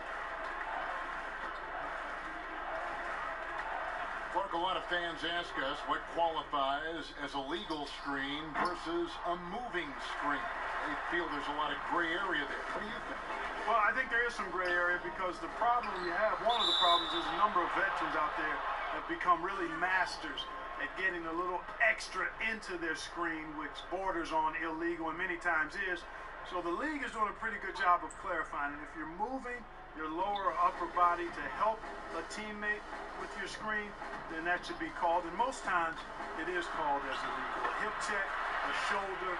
Clark, a lot of fans ask us what qualifies as a legal screen versus a moving screen. They feel there's a lot of gray area there. What do you think? Well, I think there is some gray area because the problem you have, one of the problems is a number of veterans out there have become really masters at getting a little extra into their screen, which borders on illegal and many times is. So the league is doing a pretty good job of clarifying. And if you're moving your lower or upper body to help a teammate with your screen, then that should be called. And most times it is called as illegal. A hip check, a shoulder,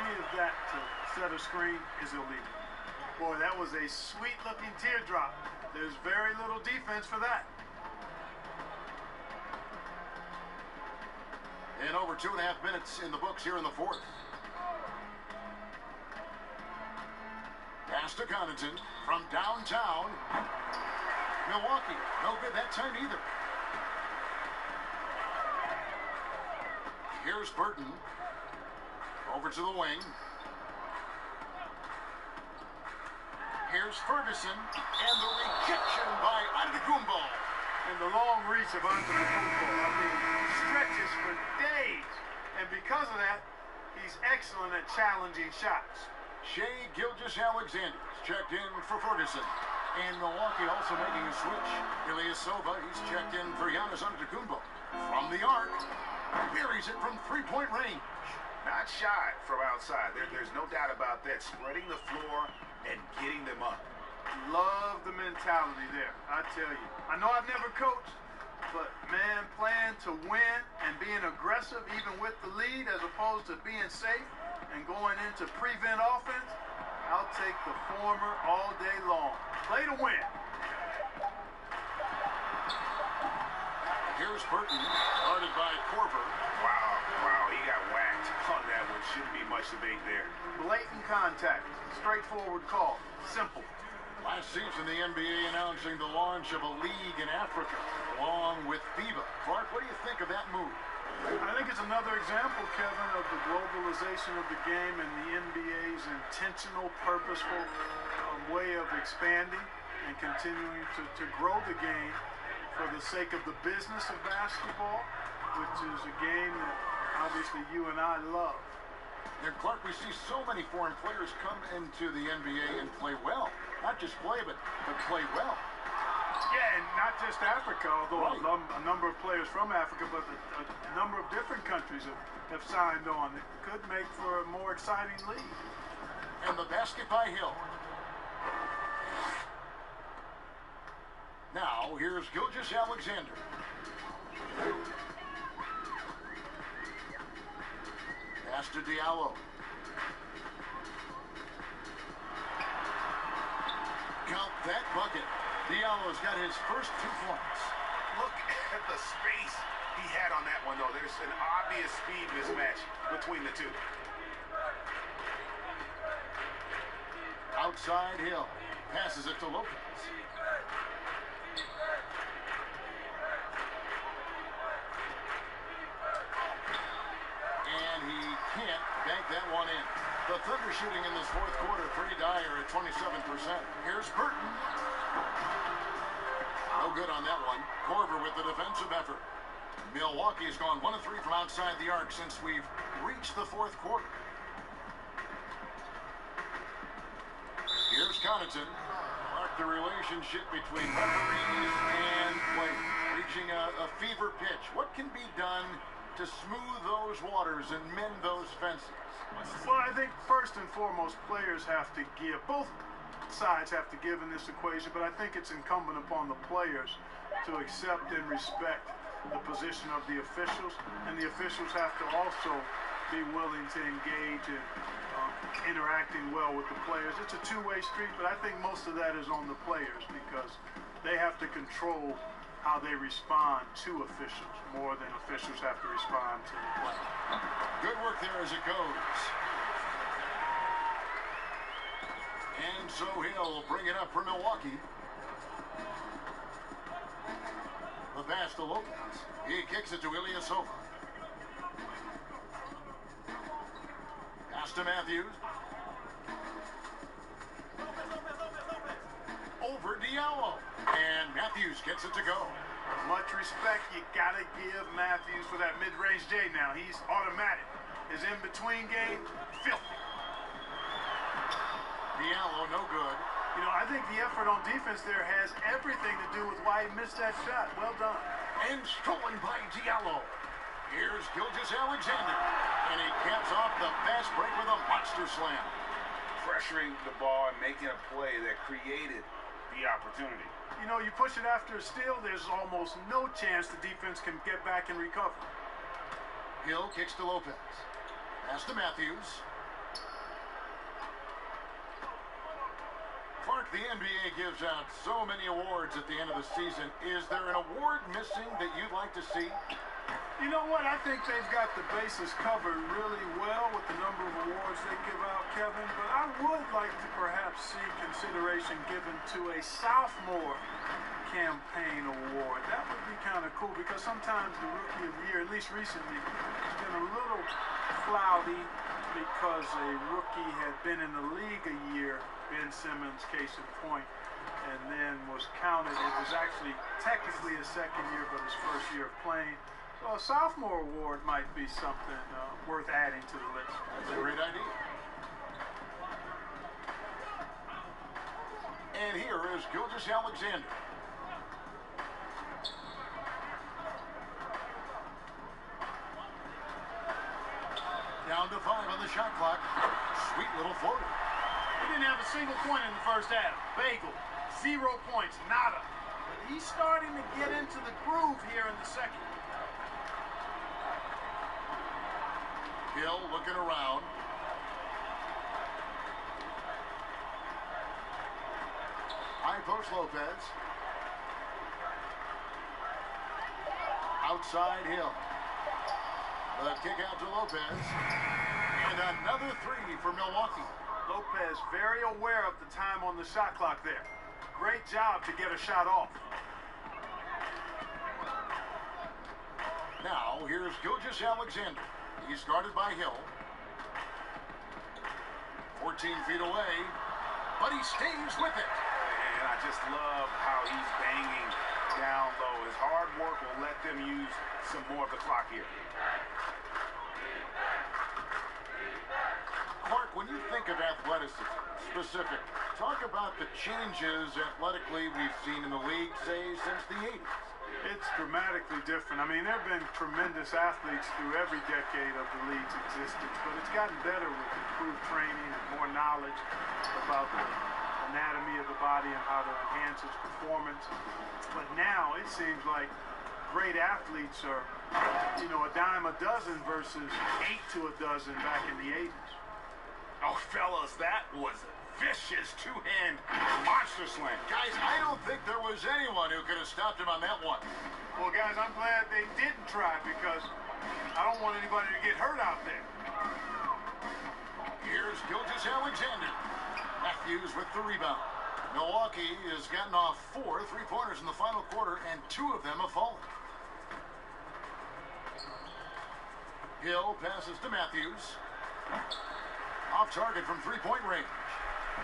any of that to set a screen is illegal. Boy, that was a sweet-looking teardrop. There's very little defense for that. And over 2.5 minutes in the books here in the fourth. Pass to Connaughton from downtown. Milwaukee, no good that time either. Here's Burton. Over to the wing. Here's Ferguson. And the rejection by Antetokounmpo. And the long reach of Antetokounmpo. I mean, stretches for days. And because of that, he's excellent at challenging shots. Shai Gilgeous-Alexander checked in for Ferguson. And Milwaukee also making a switch. Ilyasova, he's checked in for Giannis Antetokounmpo. From the arc, buries it from three-point range. Not shy from outside. There's no doubt about that. Spreading the floor and getting them up. Love the mentality there, I tell you. I know I've never coached, but man, playing to win and being aggressive even with the lead as opposed to being safe and going into prevent offense, I'll take the former all day long. Play to win. Here's Burton, guarded by Korver. Wow, he got whacked on that one. Shouldn't be much debate there. Blatant contact, straightforward call, simple. Last season, the NBA announcing the launch of a league in Africa, along with FIBA. Clark, what do you think of that move? I think it's another example, Kevin, of the globalization of the game and the NBA's intentional, purposeful way of expanding and continuing to grow the game for the sake of the business of basketball, which is a game that obviously you and I love. And Clark, we see so many foreign players come into the NBA and play well. Not just play, but play well. Yeah, and not just Africa, although Right. a number of players from Africa, but a number of different countries have signed on. It could make for a more exciting league. And the basket by Hill. Now, here's Gilgeous-Alexander. Pass to Diallo. Count that bucket. Diallo's got his first 2 points. Look at the space he had on that one, though. There's an obvious speed mismatch between the two. Outside Hill. Passes it to Lopez. And he can't bank that one in. The Thunder shooting in this fourth quarter pretty dire at 27%. Here's Burton. No good on that one. Korver with the defensive effort. Milwaukee's gone 1 of 3 from outside the arc since we've reached the fourth quarter. Here's Connaughton. Mark the relationship between referees and players, reaching a fever pitch. What can be done to smooth those waters and mend those fences? Well, I think first and foremost, players have to give. Both sides have to give in this equation, but I think it's incumbent upon the players to accept and respect the position of the officials, and the officials have to also be willing to engage in interacting well with the players. It's a two-way street, but I think most of that is on the players because they have to control how they respond to officials more than officials have to respond to the players. Good work there as it goes. And so he'll bring it up for Milwaukee. The pass to Lopez. He kicks it to Ilyasova. Pass to Matthews. Over Diallo. And Matthews gets it to go. Much respect you gotta give Matthews for that mid-range J now. He's automatic. His in-between game, filthy. Diallo, no good. You know, I think the effort on defense there has everything to do with why he missed that shot. Well done. And stolen by Diallo. Here's Gilgeous-Alexander. And he caps off the fast break with a monster slam. Pressuring the ball and making a play that created the opportunity. You know, you push it after a steal, there's almost no chance the defense can get back and recover. Hill kicks to Lopez. Pass to Matthews. Clark, the NBA gives out so many awards at the end of the season. Is there an award missing that you'd like to see? You know what? I think they've got the bases covered really well with the number of awards they give out, Kevin. But I would like to perhaps see consideration given to a sophomore campaign award. That would be kind of cool because sometimes the Rookie of the Year, at least recently, has been a little cloudy because a rookie had been in the league a year, Ben Simmons, case in point, and then was counted. It was actually technically his second year, but his first year of playing. So a sophomore award might be something worth adding to the list. That's a great idea. And here is Gilgeous-Alexander. Down to 5 on the shot clock. Sweet little floater. He didn't have a single point in the first half. Bagel. 0 points. Nada. But he's starting to get into the groove here in the second. Hill looking around. High post Lopez. Outside Hill. The kick out to Lopez. And another 3 for Milwaukee. Lopez very aware of the time on the shot clock there. Great job to get a shot off. Now, here's Gilgeous-Alexander. He's guarded by Hill. 14 feet away, but he stays with it. And I just love how he's banging down low. His hard work will let them use some more of the clock here. when you think of athleticism, specific, talk about the changes athletically we've seen in the league, say, since the 80s. It's dramatically different. I mean, there have been tremendous athletes through every decade of the league's existence, but it's gotten better with improved training and more knowledge about the anatomy of the body and how to enhance its performance. But now it seems like great athletes are, you know, a dime a dozen versus 8 to a dozen back in the 80s. Oh, fellas, that was a vicious two-hand monster slam. Guys, I don't think there was anyone who could have stopped him on that one. Well, guys, I'm glad they didn't try because I don't want anybody to get hurt out there. Here's Gilgeous-Alexander. Matthews with the rebound. Milwaukee has gotten off 4 3-pointers in the final quarter, and 2 of them have fallen. Hill passes to Matthews. Off target from 3-point range.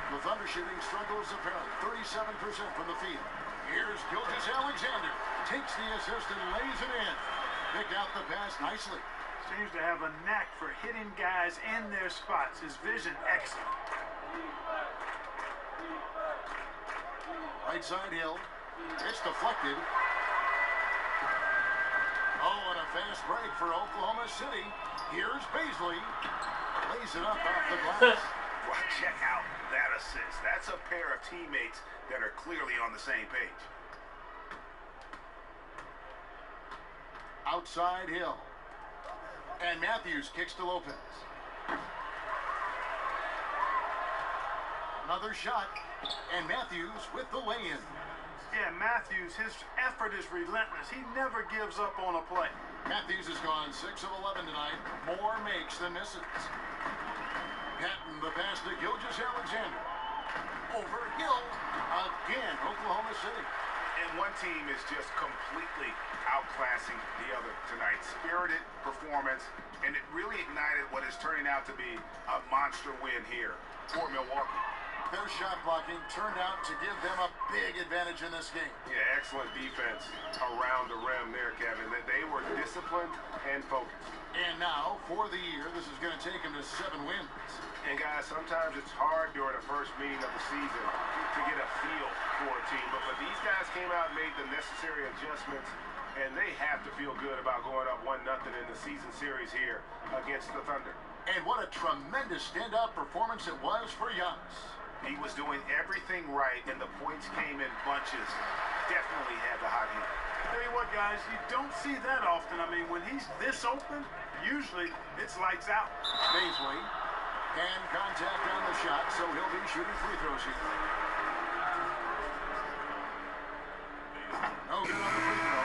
The Thunder shooting struggles apparent. 37% from the field. Here's Gilgeous-Alexander. Takes the assist and lays it in. Picked out the pass nicely. Seems to have a knack for hitting guys in their spots. His vision excellent. Right side Hill. It's deflected. Oh, and a fast break for Oklahoma City. Here's Baisley. Lays it up off the glass. Well, check out that assist. That's a pair of teammates that are clearly on the same page. Outside Hill. And Matthews kicks to Lopez. Another shot. And Matthews with the lay-in. Yeah, Matthews, his effort is relentless. He never gives up on a play. Matthews has gone 6 of 11 tonight. More makes than misses. Patton the pass to Gilgeous-Alexander. Over Hill. Again, Oklahoma City. And one team is just completely outclassing the other tonight. Spirited performance, and it really ignited what is turning out to be a monster win here for Milwaukee. Their shot blocking turned out to give them a big advantage in this game. Yeah, excellent defense around the rim there, Kevin. They were disciplined and focused. And now, for the year, this is going to take them to 7 wins. And guys, sometimes it's hard during the first meeting of the season to get a feel for a team. But these guys came out and made the necessary adjustments, and they have to feel good about going up 1-0 in the season series here against the Thunder. And what a tremendous standout performance it was for Giannis. He was doing everything right, and the points came in bunches. Definitely had the hot hand. Tell you what, guys, you don't see that often. I mean, when he's this open, usually it's lights out. Baisley. Hand contact on the shot, so he'll be shooting free throws here. No good on the free throw.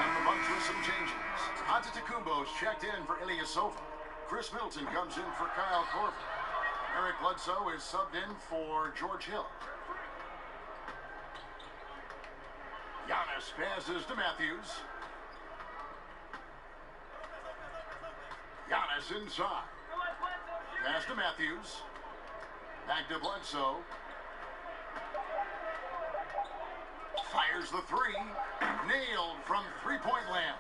And the Bucks with some changes. Antetokounmpo's checked in for Ilyasova. Chris Middleton comes in for Kyle Korver. Eric Bledsoe is subbed in for George Hill. Giannis passes to Matthews. Giannis inside. Pass to Matthews. Back to Bledsoe. Fires the 3. Nailed from 3-point land.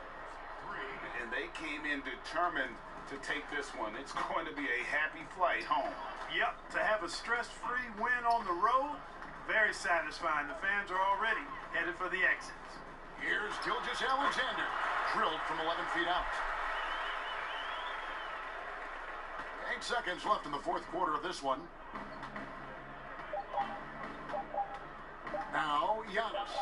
And they came in determined to take this one. It's going to be a happy flight home. Yep, to have a stress-free win on the road, very satisfying. The fans are already headed for the exits. Here's Gilgeous-Alexander. Drilled from 11 feet out. 8 seconds left in the 4th quarter of this one. Now, Giannis.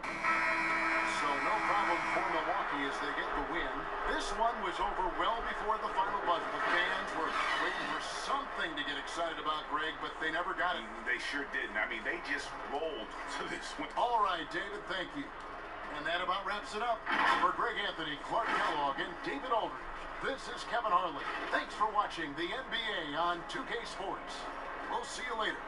So no problem for Milwaukee as they get the win. This one was over well before the final buzzer. The fans were waiting for something to get excited about, Greg, but they never got it. They sure didn't. I mean, they just rolled to this win. All right, David, thank you. And that about wraps it up. For Greg Anthony, Clark Kellogg, and David Aldridge, this is Kevin Harlan. Thanks for watching the NBA on 2K Sports. We'll see you later.